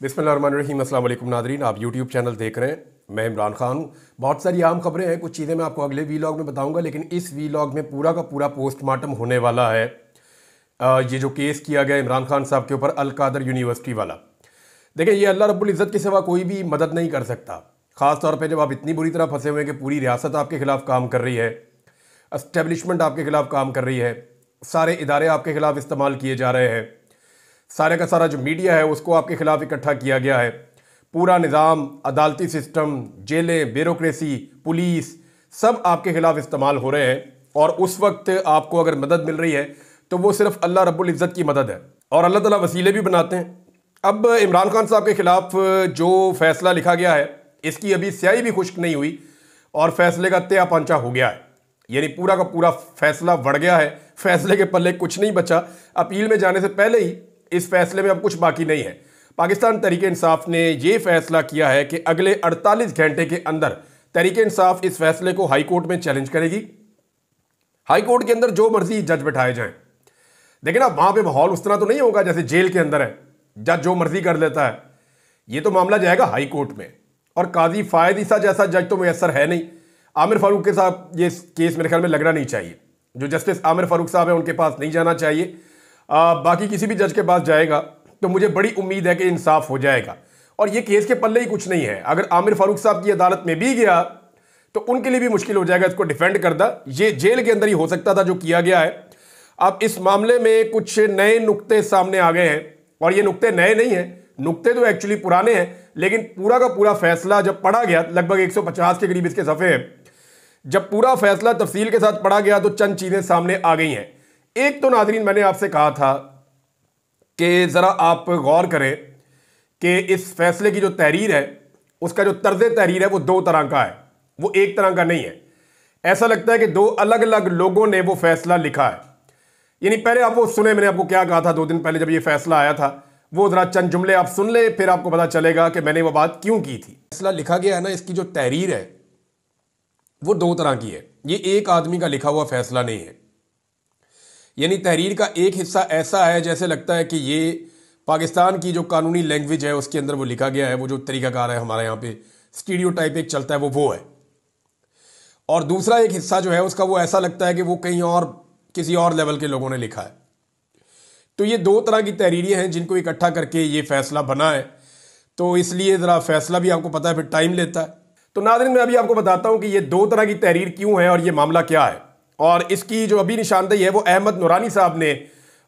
बिस्मिल्लाहिर्रहमानिर्रहीम। अस्सलाम वालेकुम नादरीन, आप यूट्यूब चैनल देख रहे हैं। मैं इमरान खान हूँ। बहुत सारी आम खबरें हैं, कुछ चीज़ें मैं आपको अगले वीलॉग में बताऊंगा, लेकिन इस वीलॉग में पूरा का पूरा पोस्टमार्टम होने वाला है। ये जो केस किया गया इमरान खान साहब के ऊपर अल कादर यूनिवर्सिटी वाला, देखिए ये अल्लाह रब्बुल इज़्ज़त के सिवा कोई भी मदद नहीं कर सकता। ख़ास तौर पे जब आप इतनी बुरी तरह फंसे हुए हैं कि पूरी रियासत आपके खिलाफ काम कर रही है, एस्टेब्लिशमेंट आपके खिलाफ काम कर रही है, सारे इदारे आपके खिलाफ इस्तेमाल किए जा रहे हैं, सारे का सारा जो मीडिया है उसको आपके खिलाफ इकट्ठा किया गया है, पूरा निज़ाम, अदालती सिस्टम, जेलें, ब्यूरोक्रेसी, पुलिस सब आपके खिलाफ इस्तेमाल हो रहे हैं। और उस वक्त आपको अगर मदद मिल रही है तो वो सिर्फ अल्लाह रब्बुल इज़्ज़त की मदद है, और अल्लाह ताला वसीले भी बनाते हैं। अब इमरान खान साहब के खिलाफ जो फैसला लिखा गया है, इसकी अभी स्याही भी खुश्क नहीं हुई और फैसले का त्या पंचा हो गया है, यानी पूरा का पूरा फैसला बढ़ गया है। फैसले के पल्ले कुछ नहीं बचा। अपील में जाने से पहले ही इस फैसले में अब कुछ बाकी नहीं है। पाकिस्तान तहरीक इंसाफ ने यह फैसला किया है कि अगले 48 घंटे के अंदर तहरीक इंसाफ इस फैसले को हाई कोर्ट में चैलेंज करेगी। हाई कोर्ट के अंदर जो मर्जी जज बैठाए जाएं। देखिए ना, वहां पे माहौल उस तरह तो नहीं होगा जैसे जेल के अंदर है, जज जो मर्जी कर लेता है। ये तो मामला जाएगा हाई कोर्ट में, और काजी फायद ईसा जैसा जज तो मुयसर है नहीं। आमिर फारूक के साथ ये केस मेरे ख्याल में लगना नहीं चाहिए। जो जस्टिस आमिर फारूक साहब है उनके पास नहीं जाना चाहिए। बाकी किसी भी जज के पास जाएगा तो मुझे बड़ी उम्मीद है कि इंसाफ हो जाएगा। और ये केस के पल्ले ही कुछ नहीं है। अगर आमिर फारूक साहब की अदालत में भी गया तो उनके लिए भी मुश्किल हो जाएगा इसको डिफेंड करना। ये जेल के अंदर ही हो सकता था जो किया गया है। अब इस मामले में कुछ नए नुक्ते सामने आ गए हैं, और ये नुक्ते नए नहीं हैं, नुक्ते तो एक्चुअली पुराने हैं। लेकिन पूरा का पूरा फैसला जब पढ़ा गया, लगभग 150 के करीब इसके सफ़े हैं, जब पूरा फैसला तफसील के साथ पढ़ा गया तो चंद चीज़ें सामने आ गई हैं। एक तो नाज़रीन, मैंने आपसे कहा था कि ज़रा आप गौर करें कि इस फैसले की जो तहरीर है उसका जो तर्ज तहरीर है वो दो तरह का है, वो एक तरह का नहीं है। ऐसा लगता है कि दो अलग अलग लोगों ने वो फैसला लिखा है। यानी पहले आप वो सुने, मैंने आपको क्या कहा था 2 दिन पहले जब ये फैसला आया था, वो ज़रा चंद जुमले आप सुन ले, फिर आपको पता चलेगा कि मैंने वो बात क्यों की थी। फैसला लिखा गया है ना, इसकी जो तहरीर है वो दो तरह की है। ये एक आदमी का लिखा हुआ फैसला नहीं है। यानी तहरीर का एक हिस्सा ऐसा है जैसे लगता है कि ये पाकिस्तान की जो कानूनी लैंग्वेज है उसके अंदर वो लिखा गया है, वो जो तरीकाकार है हमारे यहाँ पे स्टीरियोटाइप एक चलता है वो है। और दूसरा एक हिस्सा जो है उसका वो ऐसा लगता है कि वो कहीं और किसी और लेवल के लोगों ने लिखा है। तो ये दो तरह की तहरीरें हैं जिनको इकट्ठा करके ये फैसला बना है। तो इसलिए ज़रा फैसला भी आपको पता है फिर टाइम लेता है। तो नाज़रीन, मैं अभी आपको बताता हूँ कि ये दो तरह की तहरीर क्यों है और ये मामला क्या है। और इसकी जो अभी निशानदेही है वो अहमद नूरानी साहब ने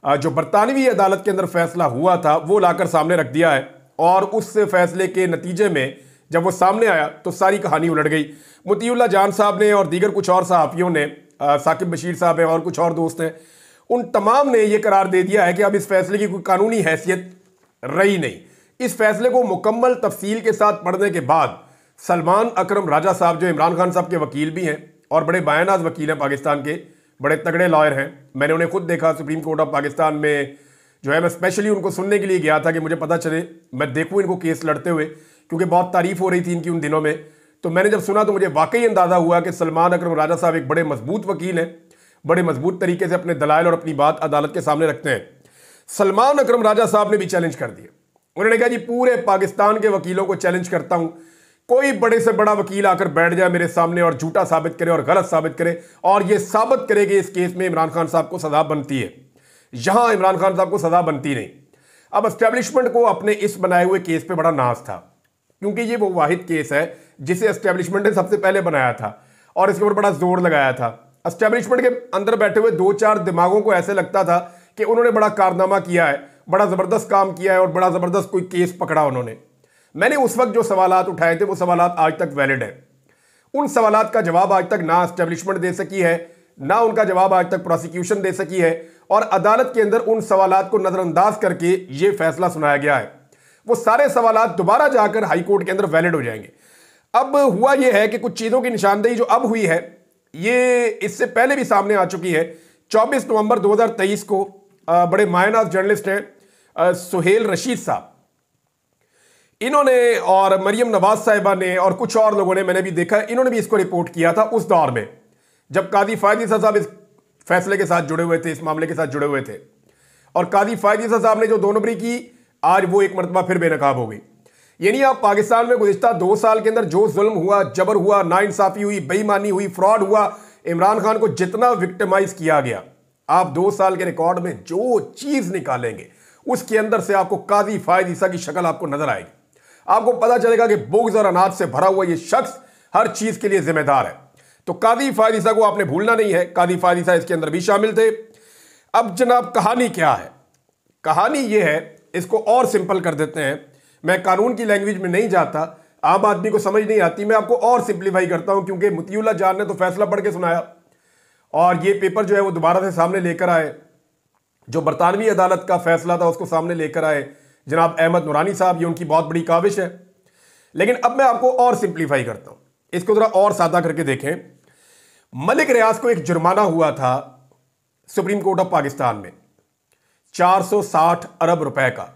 जो बरतानवी अदालत के अंदर फैसला हुआ था वो लाकर सामने रख दिया है। और उस फैसले के नतीजे में जब वो सामने आया तो सारी कहानी उलट गई। मुतीउल्लाह जान साहब ने और दीगर कुछ और सहाफ़ियों ने, साकिब बशीर साहब हैं और कुछ और दोस्त हैं, उन तमाम ने यह करार दे दिया है कि अब इस फैसले की कोई कानूनी हैसियत रही नहीं। इस फैसले को मुकम्मल तफसील के साथ पढ़ने के बाद सलमान अकरम राजा साहब, जो इमरान खान साहब के वकील भी हैं और बड़े बायनाज़ वकील हैं, पाकिस्तान के बड़े तगड़े लॉयर हैं, मैंने उन्हें खुद देखा सुप्रीम कोर्ट ऑफ पाकिस्तान में जो है। मैं स्पेशली उनको सुनने के लिए गया था कि मुझे पता चले, मैं देखूँ इनको केस लड़ते हुए, क्योंकि बहुत तारीफ हो रही थी इनकी उन दिनों में। तो मैंने जब सुना तो मुझे वाकई अंदाज़ा हुआ कि सलमान अकरम राजा साहब एक बड़े मजबूत वकील हैं, बड़े मजबूत तरीके से अपने दलाइल और अपनी बात अदालत के सामने रखते हैं। सलमान अकरम राजा साहब ने भी चैलेंज कर दिया। उन्होंने कहा जी पूरे पाकिस्तान के वकीलों को चैलेंज करता हूं, कोई बड़े से बड़ा वकील आकर बैठ जाए मेरे सामने और झूठा साबित करे और गलत साबित करे और यह साबित करे कि इस केस में इमरान खान साहब को सजा बनती है। यहां इमरान खान साहब को सजा बनती नहीं। अब एस्टेब्लिशमेंट को अपने इस बनाए हुए केस पे बड़ा नाज था, क्योंकि ये वो वाहिद केस है जिसे एस्टेब्लिशमेंट ने सबसे पहले बनाया था और इसके ऊपर बड़ा जोर लगाया था। एस्टेब्लिशमेंट के अंदर बैठे हुए 2-4 दिमागों को ऐसे लगता था कि उन्होंने बड़ा कारनामा किया है, बड़ा ज़बरदस्त काम किया है और बड़ा ज़बरदस्त कोई केस पकड़ा उन्होंने। मैंने उस वक्त जो सवालात उठाए थे वो सवालात आज तक वैलिड हैं। उन सवालात का जवाब आज तक ना एस्टेब्लिशमेंट दे सकी है, ना उनका जवाब आज तक प्रोसिक्यूशन दे सकी है, और अदालत के अंदर उन सवालात को नज़रअंदाज करके ये फैसला सुनाया गया है। वो सारे सवालात दोबारा जाकर हाई कोर्ट के अंदर वैलिड हो जाएंगे। अब हुआ यह है कि कुछ चीज़ों की निशानदेही जो अब हुई है ये इससे पहले भी सामने आ चुकी है। 24 नवंबर 2023 को बड़े मायनाज जर्नलिस्ट हैं सुहेल रशीद साहब, इन्होंने और मरियम नवाज साहिबा ने और कुछ और लोगों ने, मैंने भी देखा, इन्होंने भी इसको रिपोर्ट किया था उस दौर में जब काजी फायद ईसा साहब इस फैसले के साथ जुड़े हुए थे, इस मामले के साथ जुड़े हुए थे। और काजी फायद ईसा साहब ने जो 2 नंबरी की आज वो एक मरतबा फिर बेनकाब हो गई। यानी आप पाकिस्तान में गुज़िश्ता 2 साल के अंदर जो जुल्म हुआ, जबर हुआ, नाइंसाफ़ी हुई, बेईमानी हुई, फ्रॉड हुआ, इमरान खान को जितना विक्टिमाइज किया गया, आप 2 साल के रिकॉर्ड में जो चीज़ निकालेंगे उसके अंदर से आपको काजी फायद ईसा की शक्ल आपको नजर आएगी। आपको पता चलेगा कि बुग़्ज़ और अनाज से भरा हुआ ये शख्स हर चीज़ के लिए जिम्मेदार है। तो काजी फायद ईसा को आपने भूलना नहीं है, काजी फायद ईसा इसके अंदर भी शामिल थे। अब जनाब कहानी क्या है? कहानी ये है, इसको और सिंपल कर देते हैं। मैं कानून की लैंग्वेज में नहीं जाता, आम आदमी को समझ नहीं आती, मैं आपको और सिंप्लीफाई करता हूं, क्योंकि मुतीउल्लाह जान ने तो फैसला पढ़ के सुनाया और ये पेपर जो है वो दोबारा से सामने लेकर आए। जो बरतानवी अदालत का फैसला था उसको सामने लेकर आए जनाब अहमद नूरानी साहब, ये उनकी बहुत बड़ी काविश है। लेकिन अब मैं आपको और सिंप्लीफाई करता हूं, इसको जरा और सादा करके देखें। मलिक रियाज को एक जुर्माना हुआ था सुप्रीम कोर्ट ऑफ पाकिस्तान में 460 अरब रुपए का।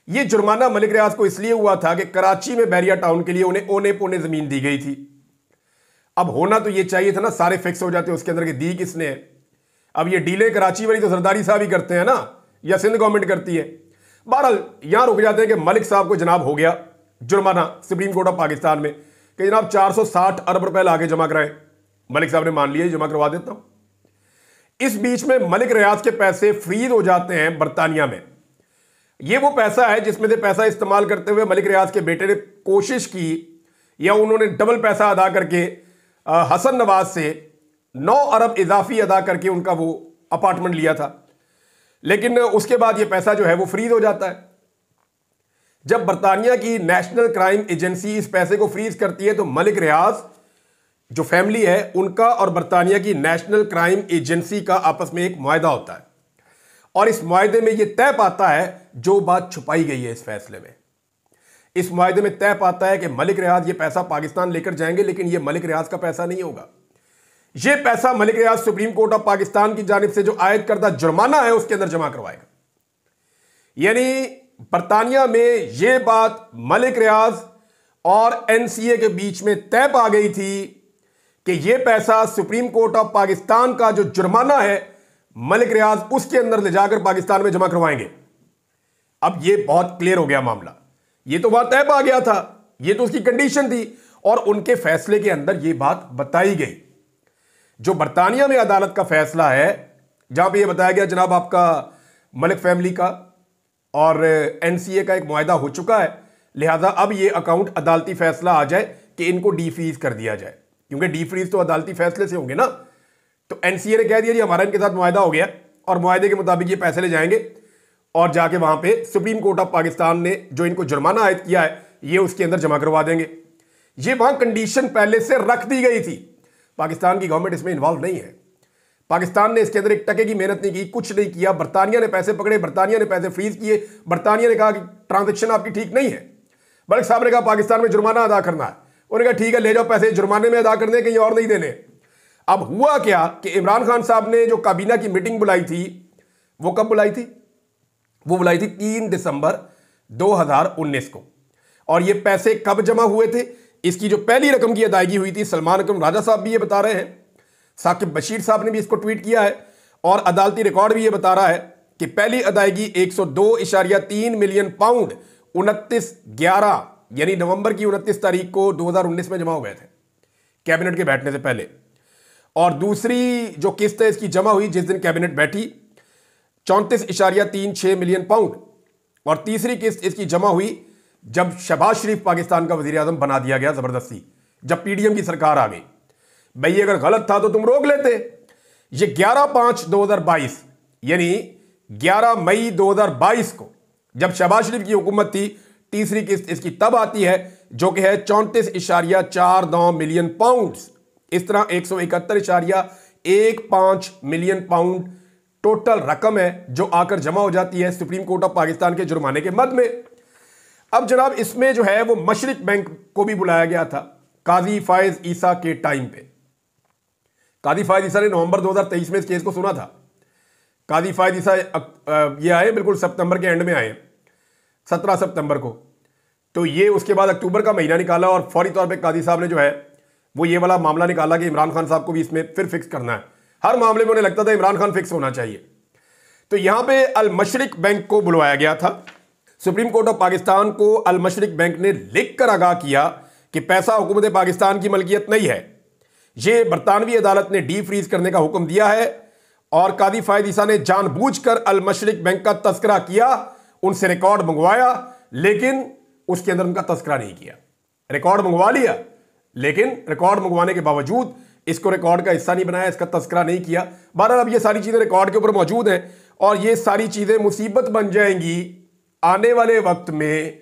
यह जुर्माना मलिक रियाज को इसलिए हुआ था कि कराची में बैरिया टाउन के लिए उन्हें ओने पोने जमीन दी गई थी। अब होना तो यह चाहिए था ना, सारे फिक्स हो जाते उसके अंदर कि दी किसने है। अब ये डीले कराची वाली तो सरदारी साहब ही करते हैं ना, या सिंध गवर्नमेंट करती है। बहरहाल यहां रुक जाते हैं कि मलिक साहब को जनाब हो गया जुर्माना सुप्रीम कोर्ट ऑफ पाकिस्तान में कि जनाब 460 अरब रुपए लाके जमा कराएं। मलिक साहब ने मान लिया, जमा करवा देता हूं। इस बीच में मलिक रियाज के पैसे फ्रीज हो जाते हैं बरतानिया में। यह वो पैसा है जिसमें से पैसा इस्तेमाल करते हुए मलिक रियाज के बेटे ने कोशिश की, या उन्होंने डबल पैसा अदा करके हसन नवाज से 9 अरब इजाफी अदा करके उनका वो अपार्टमेंट लिया था। लेकिन उसके बाद ये पैसा जो है वो फ्रीज हो जाता है। जब बरतानिया की नेशनल क्राइम एजेंसी इस पैसे को फ्रीज करती है तो मलिक रियाज जो फैमिली है उनका और बरतानिया की नेशनल क्राइम एजेंसी का आपस में एक मुआहदा होता है, और इस मुआहदे में यह तय पाता है जो बात छुपाई गई है इस फैसले में। इस मुआहदे में तय पाता है कि मलिक रियाज ये पैसा पाकिस्तान लेकर जाएंगे, लेकिन यह मलिक रियाज का पैसा नहीं होगा। यह पैसा मलिक रियाज सुप्रीम कोर्ट ऑफ पाकिस्तान की जानिब से जो आयद करदा जुर्माना है उसके अंदर जमा करवाएगा। यानी बरतानिया में यह बात मलिक रियाज और एनसीए के बीच में तय पा गई थी कि यह पैसा सुप्रीम कोर्ट ऑफ पाकिस्तान का जो जुर्माना है मलिक रियाज उसके अंदर ले जाकर पाकिस्तान में जमा करवाएंगे। अब यह बहुत क्लियर हो गया मामला, यह तो वहां तय पा गया था, यह तो उसकी कंडीशन थी, और उनके फैसले के अंदर यह बात बताई गई। जो बरतानिया में अदालत का फैसला है जहां पे यह बताया गया जनाब आपका मलिक फैमिली का और एनसीए का एक मुआहदा हो चुका है, लिहाजा अब यह अकाउंट अदालती फैसला आ जाए कि इनको डीफ्रीज कर दिया जाए, क्योंकि डीफ्रीज तो अदालती फैसले से होंगे ना। तो एनसीए ने कह दिया जी हमारा इनके साथ मुआहदा हो गया और मुआहदे के मुताबिक ये पैसे ले जाएंगे और जाके वहां पे सुप्रीम कोर्ट ऑफ पाकिस्तान ने जो इनको जुर्माना आयद किया है ये उसके अंदर जमा करवा देंगे। ये वहां कंडीशन पहले से रख दी गई थी। पाकिस्तान की गवर्नमेंट इसमें इन्वॉल्व नहीं है। पाकिस्तान ने इसके अंदर एक टके की मेहनत नहीं की, कुछ नहीं किया। बरतानिया ने पैसे पकड़े, बरतानिया ने पैसे फ्रीज किए। बरतानिया ने कहा कि ट्रांजेक्शन आपकी ठीक नहीं है। मलिक साहब ने कहा पाकिस्तान में जुर्माना अदा करना है। उन्होंने कहा ठीक है ले जाओ, पैसे जुर्माने में अदा करने, कहीं और नहीं देने। अब हुआ क्या कि इमरान खान साहब ने जो काबीना की मीटिंग बुलाई थी वो कब बुलाई थी? वो बुलाई थी 3 दिसंबर 2019 को। और ये पैसे कब जमा हुए थे? इसकी जो पहली रकम की अदायगी हुई थी, सलमान अकरम राजा साहब भी ये बता रहे हैं, साकिब बशीर साहब ने भी इसको ट्वीट किया है, और अदालती रिकॉर्ड भी ये बता रहा है कि पहली अदायगी 102.3 मिलियन पाउंड 29/11 यानी नवंबर की 29 तारीख को 2019 में जमा हो गए थे कैबिनेट के बैठने से पहले। और दूसरी जो किस्त है इसकी जमा हुई जिस दिन कैबिनेट बैठी 34.36 मिलियन पाउंड। और तीसरी किस्त इसकी जमा हुई जब शहबाज शरीफ पाकिस्तान का वजीर आजम बना दिया गया जबरदस्ती, जब पीडीएम की सरकार आ गई। भाई अगर गलत था तो तुम रोक लेते। ये 11/5/2022 यानी 11 मई 2022 को जब शहबाज शरीफ की हुकूमत थी, तीसरी किस्त इसकी तब आती है जो कि है 34.49 मिलियन पाउंड। इस तरह 171.15 मिलियन पाउंड टोटल रकम है जो आकर जमा हो जाती है सुप्रीम कोर्ट ऑफ पाकिस्तान के जुर्माने के मद में। अब जनाब इसमें जो है वो मशरिक बैंक को भी बुलाया गया था काजी फायज ईसा के टाइम पे। काजी फायज ईसा ने नवंबर 2023 में इस केस को सुना था। काजी फायज ईसा ये आए बिल्कुल सितंबर के एंड में आए, 17 सितंबर को। तो ये उसके बाद अक्टूबर का महीना निकाला और फौरी तौर पे काजी साहब ने जो है वो ये वाला मामला निकाला कि इमरान खान साहब को भी इसमें फिर फिक्स करना है। हर मामले में उन्हें लगता था इमरान खान फिक्स होना चाहिए। तो यहां पे अल मशरिक बैंक को बुलवाया गया था सुप्रीम कोर्ट ऑफ पाकिस्तान को अल मशरिक बैंक ने लिखकर आगाह किया कि पैसा हुकूमत पाकिस्तान की मलकियत नहीं है। यह बरतानवी अदालत ने डी फ्रीज करने का हुक्म दिया है और कादी फायद ईसा ने जानबूझकर अल मशरिक बैंक का तस्करा किया, उनसे रिकॉर्ड मंगवाया, लेकिन उसके अंदर उनका तस्करा नहीं किया। रिकॉर्ड मंगवा लिया, लेकिन रिकॉर्ड मंगवाने के बावजूद इसको रिकॉर्ड का हिस्सा नहीं बनाया, इसका तस्करा नहीं किया। बहरहाल अब ये सारी चीजें रिकॉर्ड के ऊपर मौजूद हैं और ये सारी चीजें मुसीबत बन जाएंगी आने वाले वक्त में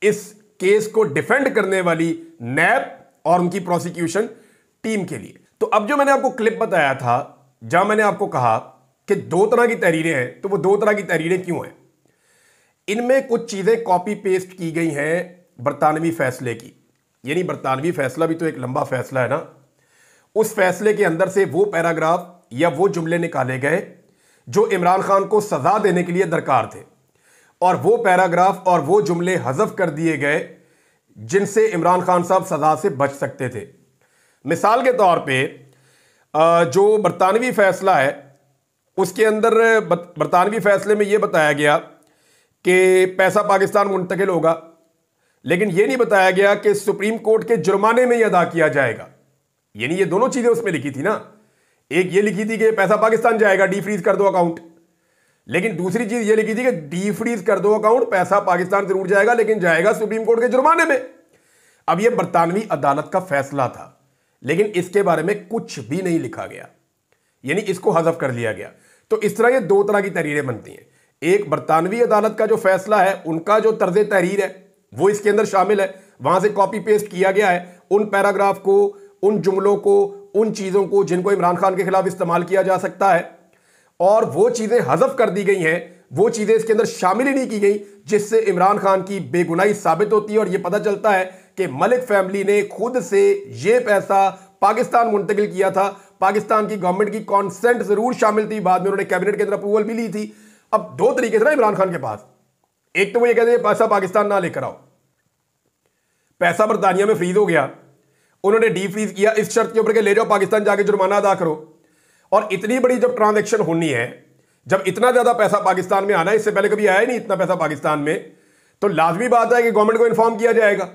इस केस को डिफेंड करने वाली नैब और उनकी प्रोसिक्यूशन टीम के लिए। तो अब जो मैंने आपको क्लिप बताया था, जहां मैंने आपको कहा कि दो तरह की तहरीरें हैं, तो वो दो तरह की तहरीरें क्यों हैं? इनमें कुछ चीजें कॉपी पेस्ट की गई हैं बरतानवी फैसले की। यानी बरतानवी फैसला भी तो एक लंबा फैसला है ना। उस फैसले के अंदर से वो पैराग्राफ या वो जुमले निकाले गए जो इमरान खान को सजा देने के लिए दरकार थे, और वो पैराग्राफ और वो जुमले हज़फ कर दिए गए जिनसे इमरान खान साहब सजा से बच सकते थे। मिसाल के तौर पे जो बरतानवी फैसला है उसके अंदर बरतानवी फैसले में यह बताया गया कि पैसा पाकिस्तान मुंतकिल होगा, लेकिन यह नहीं बताया गया कि सुप्रीम कोर्ट के जुर्माने में यह अदा किया जाएगा। यानी ये दोनों चीजें उसमें लिखी थी ना। एक ये लिखी थी कि पैसा पाकिस्तान जाएगा, डी फ्रीज कर दो अकाउंट, लेकिन दूसरी चीज ये लिखी थी कि डी फ्रीज कर दो अकाउंट, पैसा पाकिस्तान जरूर जाएगा लेकिन जाएगा सुप्रीम कोर्ट के जुर्माने में। अब ये बरतानवी अदालत का फैसला था, लेकिन इसके बारे में कुछ भी नहीं लिखा गया, यानी इसको हज़फ कर लिया गया। तो इस तरह ये दो तरह की तहरीरें बनती हैं। एक बरतानवी अदालत का जो फैसला है, उनका जो तर्ज तहरीर है वो इसके अंदर शामिल है, वहां से कॉपी पेस्ट किया गया है उन पैराग्राफ को, उन जुमलों को, उन चीजों को जिनको इमरान खान के खिलाफ इस्तेमाल किया जा सकता है, और वो चीजें हज़फ कर दी गई हैं, वो चीजें इसके अंदर शामिल ही नहीं की गई जिससे इमरान खान की बेगुनाही साबित होती है। और ये पता चलता है कि मलिक फैमिली ने खुद से ये पैसा पाकिस्तान मुंतकिल किया था। पाकिस्तान की गवर्नमेंट की कॉन्सेंट जरूर शामिल थी, बाद में उन्होंने कैबिनेट के अंदर अप्रूवल भी ली थी। अब दो तरीके थे ना इमरान खान के पास, एक तो वो ये कहते हैं पैसा पाकिस्तान ना लेकर आओ, पैसा बरतानिया में फ्रीज हो गया, उन्होंने डी फ्रीज किया इस शर्त के ऊपर के ले जाओ पाकिस्तान जाके जुर्माना अदा करो। और इतनी बड़ी जब ट्रांजैक्शन होनी है, जब इतना ज्यादा पैसा पाकिस्तान में आना है, इससे पहले कभी आया ही नहीं इतना पैसा पाकिस्तान में, तो लाजमी बात है कि गवर्नमेंट को इन्फॉर्म किया जाएगा।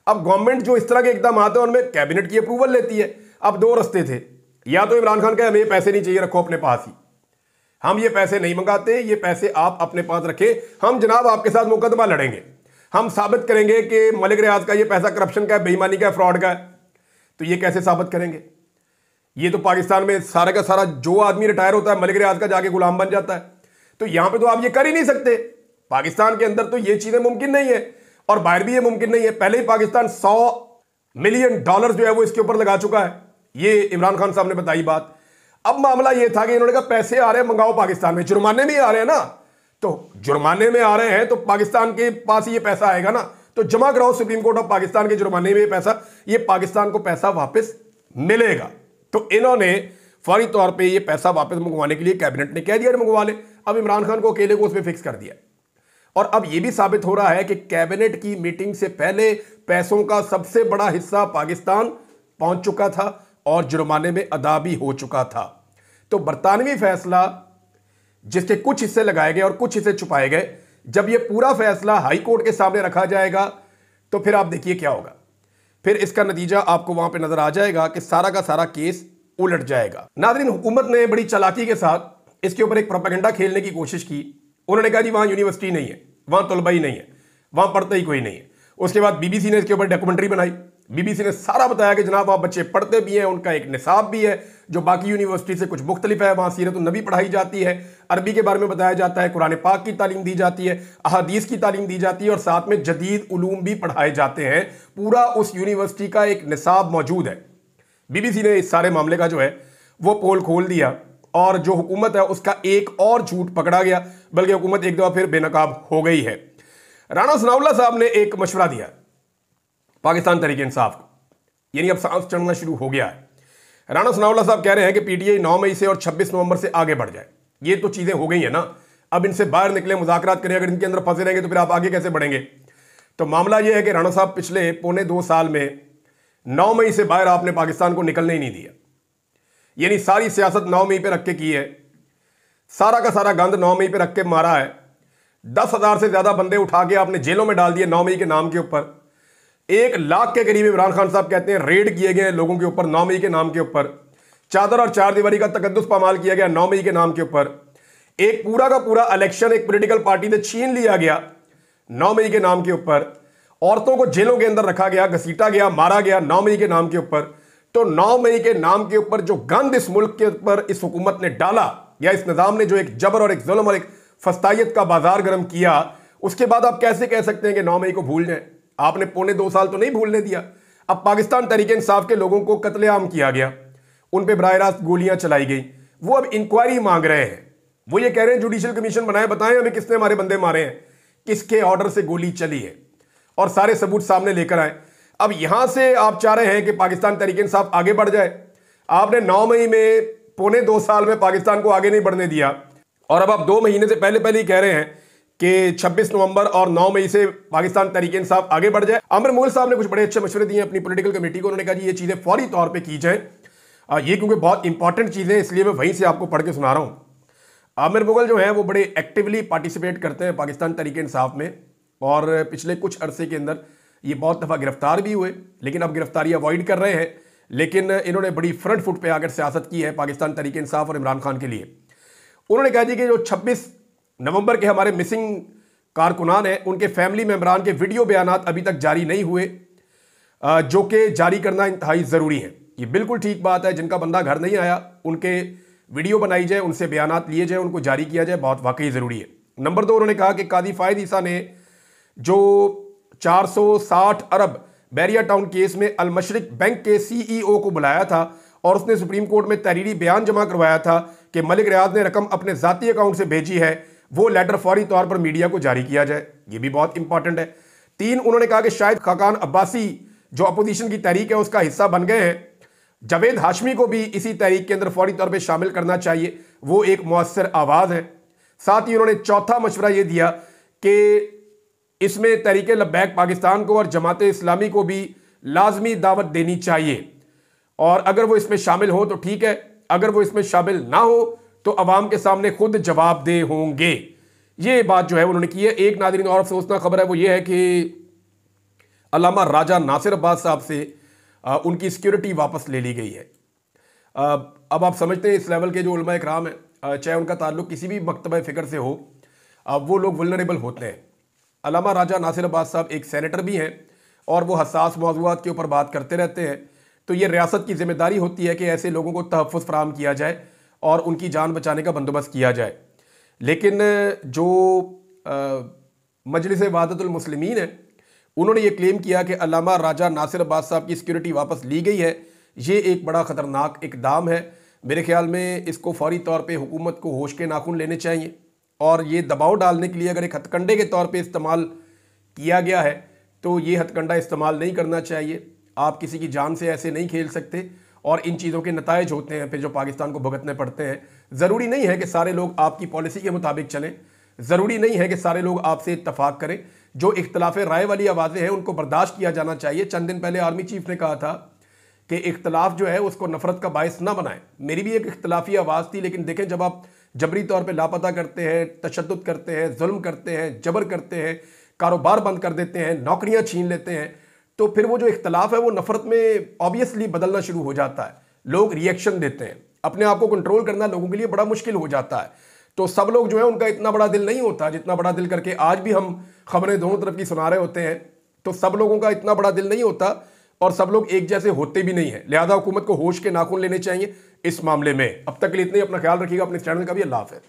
अब गवर्नमेंट जो इस तरह के इकदाम आते हैं उनमें कैबिनेट की अप्रूवल लेती है। अब दो रस्ते थे, या तो इमरान खान का हमें पैसे नहीं चाहिए, रखो अपने पास ही, हम ये पैसे नहीं मंगाते, ये पैसे आप अपने पास रखें, हम जनाब आपके साथ मुकदमा लड़ेंगे, हम साबित करेंगे कि मलिक रियाज का ये पैसा करप्शन का है, बेईमानी का है, फ्रॉड का है। तो ये कैसे साबित करेंगे? ये तो पाकिस्तान में सारा का सारा जो आदमी रिटायर होता है मलिक रियाज का जाके गुलाम बन जाता है। तो यहां पे तो आप ये कर ही नहीं सकते। पाकिस्तान के अंदर तो ये चीजें मुमकिन नहीं है और बाहर भी ये मुमकिन नहीं है। पहले ही पाकिस्तान $100 मिलियन जो है वो इसके ऊपर लगा चुका है, ये इमरान खान साहब ने बताई बात। अब मामला ये था कि इन्होंने कहा पैसे आ रहे हैं मंगाओ पाकिस्तान में, जुर्माने में ही आ रहे हैं ना, तो जुर्माने में आ रहे हैं तो पाकिस्तान के पास ये पैसा आएगा ना, तो जमा कराओ सुप्रीम कोर्ट ऑफ पाकिस्तान के जुर्माने में ये पैसा, ये पाकिस्तान को पैसा वापस मिलेगा। तो इन्होंने फौरी तौर पे ये पैसा वापस मंगवाने के लिए कैबिनेट ने कह दिया मंगवा ले। अब इमरान खान को अकेले को उसमें फिक्स कर दिया, और अब यह भी साबित हो रहा है कि कैबिनेट की मीटिंग से पहले पैसों का सबसे बड़ा हिस्सा पाकिस्तान पहुंच चुका था और जुर्माने में अदा भी हो चुका था। तो बरतानवी फैसला जिसके कुछ हिस्से लगाए गए और कुछ हिस्से छुपाए गए, जब यह पूरा फैसला हाई कोर्ट के सामने रखा जाएगा तो फिर आप देखिए क्या होगा। फिर इसका नतीजा आपको वहां पे नजर आ जाएगा कि सारा का सारा केस उलट जाएगा। नाज़रीन, हुकूमत ने बड़ी चालाकी के साथ इसके ऊपर एक प्रोपेगेंडा खेलने की कोशिश की। उन्होंने कहा जी वहां यूनिवर्सिटी नहीं है, वहां तलबा ही नहीं है, वहां पढ़ते ही कोई नहीं है। उसके बाद बीबीसी ने इसके ऊपर डॉक्यूमेंट्री बनाई। बीबीसी ने सारा बताया कि जनाब वहाँ बच्चे पढ़ते भी हैं, उनका एक निसाब भी है जो बाकी यूनिवर्सिटी से कुछ मुख्तलिफ है। वहाँ सीरत नबी पढ़ाई जाती है, अरबी के बारे में बताया जाता है, कुरान पाक की तालीम दी जाती है, अहादीस की तालीम दी जाती है और साथ में जदीद उलूम भी पढ़ाए जाते हैं। पूरा उस यूनिवर्सिटी का एक निसाब मौजूद है। बीबीसी ने इस सारे मामले का जो है वो पोल खोल दिया और जो हुकूमत है उसका एक और झूठ पकड़ा गया, बल्कि हुकूमत एक दफा फिर बेनकाब हो गई है। राणा सनाउल्लाह साहब ने एक मशवरा दिया पाकिस्तान तहरीक इंसाफ को, यानी अब सांस चढ़ना शुरू हो गया है। राणा सनाउल्लाह साहब कह रहे हैं कि पीटीआई 9 मई से और 26 नवंबर से आगे बढ़ जाए। ये तो चीजें हो गई है ना, अब इनसे बाहर निकले, मुज़ाकरात करें। अगर इनके अंदर फंसे रहेंगे तो फिर आप आगे कैसे बढ़ेंगे? तो मामला यह है कि राणा साहब पिछले पौने 2 साल में 9 मई से बाहर आपने पाकिस्तान को निकलने ही नहीं दिया, यानी सारी सियासत 9 मई पे रख के की है, सारा का सारा गंद 9 मई पे रख के मारा है। 10,000 से ज्यादा बंदे उठा के आपने जेलों में डाल दिए 9 मई के नाम के ऊपर। 1 लाख के करीब इमरान खान साहब कहते हैं रेड किए गए लोगों के ऊपर 9 मई के नाम के ऊपर। चादर और चार दीवारी का तकद्दुस पामाल किया गया 9 मई के नाम के ऊपर। एक पूरा का पूरा इलेक्शन एक पॉलिटिकल पार्टी से छीन लिया गया 9 मई के नाम के ऊपर। औरतों को जेलों के अंदर रखा गया, घसीटा गया, मारा गया 9 मई के नाम के ऊपर। तो 9 मई के नाम के ऊपर जो गंद इस मुल्क के ऊपर इस हुकूमत ने डाला, या इस निजाम ने जो एक जबर और एक जुल्म और एक फस्तायत का बाजार गर्म किया, उसके बाद आप कैसे कह सकते हैं कि 9 मई को भूल जाएं? आपने 2.25 साल तो नहीं भूलने दिया। अब पाकिस्तान तहरीक इंसाफ के लोगों को कत्लेआम किया गया, उन पे बराह रास्त गोलियां चलाई गई। वो अब इंक्वायरी मांग रहे हैं। वो ये कह रहे हैं जुडिशल कमीशन बनाए, बताएं हमें किसने हमारे बंदे मारे हैं, किसके ऑर्डर से गोली चली है, और सारे सबूत सामने लेकर आए। अब यहां से आप चाह रहे हैं कि पाकिस्तान तहरीक इंसाफ आगे बढ़ जाए। आपने 9 मई में 2.25 साल में पाकिस्तान को आगे नहीं बढ़ने दिया, और अब आप 2 महीने से पहले ही कह रहे हैं कि 26 नवंबर और 9 मई से पाकिस्तान तहरीक इंसाफ आगे बढ़ जाए। आमिर मुगल साहब ने कुछ बड़े अच्छे मशवरे दिए अपनी पॉलिटिकल कमेटी को। उन्होंने कहा जी ये चीजें फौरी तौर पर की जाए, ये क्योंकि बहुत इंपॉर्टेंट चीजें, इसलिए मैं वहीं से आपको पढ़ के सुना रहा हूं। आमिर मुगल जो है वो बड़े एक्टिवली पार्टिसिपेट करते हैं पाकिस्तान तहरीक इंसाफ में, और पिछले कुछ अरसे के अंदर ये बहुत दफ़ा गिरफ्तार भी हुए, लेकिन अब गिरफ्तारी अवॉइड कर रहे हैं। लेकिन इन्होंने बड़ी फ्रंट फुट पे आकर सियासत की है पाकिस्तान तहरीक इंसाफ और इमरान खान के लिए। उन्होंने कहा जी कि जो 26 नवंबर के हमारे मिसिंग कारकुनान हैं, उनके फैमिली मेम्बरान के वीडियो बयानात अभी तक जारी नहीं हुए, जो कि जारी करना इंतहाई ज़रूरी है। ये बिल्कुल ठीक बात है, जिनका बंदा घर नहीं आया उनके वीडियो बनाई जाए, उनसे बयानात लिए जाए, उनको जारी किया जाए, बहुत वाकई ज़रूरी है। नंबर 2, उन्होंने कहा कि कादी फायद ईसा ने जो 460 अरब बैरिया टाउन केस में अल मशरिक बैंक के सीईओ को बुलाया था, और उसने सुप्रीम कोर्ट में तहरीरी बयान जमा करवाया था कि मलिक रियाज ने रकम अपने ज़ाती अकाउंट से भेजी है, वो लेटर फौरी तौर पर मीडिया को जारी किया जाए। ये भी बहुत इंपॉर्टेंट है। 3, उन्होंने कहा कि शायद खाकान अब्बासी जो अपोजिशन की तहरीक है उसका हिस्सा बन गए हैं, जावेद हाशमी को भी इसी तहरीक के अंदर फौरी तौर पर शामिल करना चाहिए, वो एक मुअस्सर आवाज़ है। साथ ही उन्होंने चौथा मशवरा ये दिया कि इसमें तहरीक लब्बैक पाकिस्तान को और जमात इस्लामी को भी लाजमी दावत देनी चाहिए, और अगर वो इसमें शामिल हो तो ठीक है, अगर वो इसमें शामिल ना हो तो अवाम के सामने खुद जवाबदेह होंगे। ये बात जो है उन्होंने की है। एक नाज़रीन और अफसोसना खबर है, वो ये है कि अल्लामा राजा नासिर अब्बास साहब से उनकी सिक्योरिटी वापस ले ली गई है। अब आप समझते हैं इस लेवल के जो उलमा इकराम है, चाहे उनका ताल्लुक किसी भी मकतबा फ़िक्र से हो, वो लोग वल्नरेबल होते हैं। अल्लामा राजा नासिर अब्बास साहब एक सेनेटर भी हैं, और वो हसास मौज़ूआत के ऊपर बात करते रहते हैं। तो ये रियासत की जिम्मेदारी होती है कि ऐसे लोगों को तहफ़्फ़ुज़ फ़राहम किया जाए और उनकी जान बचाने का बंदोबस्त किया जाए। लेकिन जो मजलिस वहदतुल मुस्लिमीन है, उन्होंने ये क्लेम किया कि अल्लामा राजा नासिर अब्बास साहब की सिक्योरिटी वापस ली गई है। ये एक बड़ा ख़तरनाक इक़दाम है। मेरे ख्याल में इसको फौरी तौर पे हुकूमत को होश के नाखून लेने चाहिए, और ये दबाव डालने के लिए अगर एक हथकंडे के तौर पे इस्तेमाल किया गया है तो ये हथकंडा इस्तेमाल नहीं करना चाहिए। आप किसी की जान से ऐसे नहीं खेल सकते, और इन चीज़ों के नताइज होते हैं फिर जो पाकिस्तान को भुगतने पड़ते हैं। ज़रूरी नहीं है कि सारे लोग आपकी पॉलिसी के मुताबिक चलें, ज़रूरी नहीं है कि सारे लोग आपसे इत्तफाक करें। जो इख्तलाफ राय वाली आवाज़ें हैं उनको बर्दाश्त किया जाना चाहिए। चंद दिन पहले आर्मी चीफ ने कहा था कि इख्तलाफ जो है उसको नफरत का बायस ना बनाए। मेरी भी एक इख्तलाफी आवाज़ थी, लेकिन देखें जब आप जबरी तौर पे लापता करते हैं, तशद्दुद करते हैं, जुल्म करते हैं, जबर करते हैं, कारोबार बंद कर देते हैं, नौकरियां छीन लेते हैं, तो फिर वो जो इख्तलाफ है वो नफरत में ऑब्वियसली बदलना शुरू हो जाता है। लोग रिएक्शन देते हैं। अपने आप को कंट्रोल करना लोगों के लिए बड़ा मुश्किल हो जाता है। तो सब लोग जो है उनका इतना बड़ा दिल नहीं होता जितना बड़ा दिल करके आज भी हम खबरें दोनों तरफ की सुना रहे होते हैं। तो सब लोगों का इतना बड़ा दिल नहीं होता, और सब लोग एक जैसे होते भी नहीं है। लिहाजा हुकूमत को होश के नाखून लेने चाहिए इस मामले में। अब तक के लिए इतना ही। अपना ख्याल रखिएगा, अपने चैनल का भी। अल्लाह हाफ़िज़।